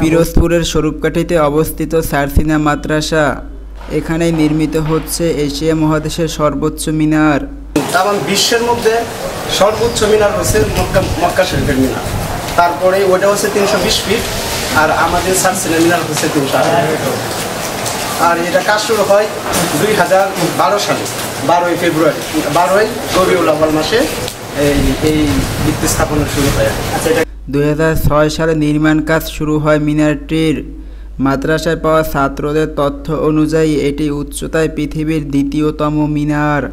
পিরোজপুরের স্বরূপকাঠিতে অবস্থিত সারসিনা মাদ্রাসা, এখানেই নির্মিত হচ্ছে এশিয়া মহাদেশের সর্বোচ্চ মিনার। এবং বিশ্বের মধ্যে সর্বোচ্চ মিনার হচ্ছে মক্কা শরীফের মিনার, তারপরে ওটা হচ্ছে 320 ফিট, আর আমাদের সারসিনা মিনার হচ্ছে 308 ফিট। আর এটা কাজ শুরু হয় 2012 সালে 12ই ফেব্রুয়ারি, 12ই রবিউল আউয়াল মাসে এই ভিত্তি স্থাপনা শুরু হয়। 2006 সালে নির্মাণ কাজ শুরু হয় মিনারটির। মাদ্রাসায় পাওয়া ছাত্রদের তথ্য অনুযায়ী এটি উচ্চতায় পৃথিবীর দ্বিতীয়তম মিনার।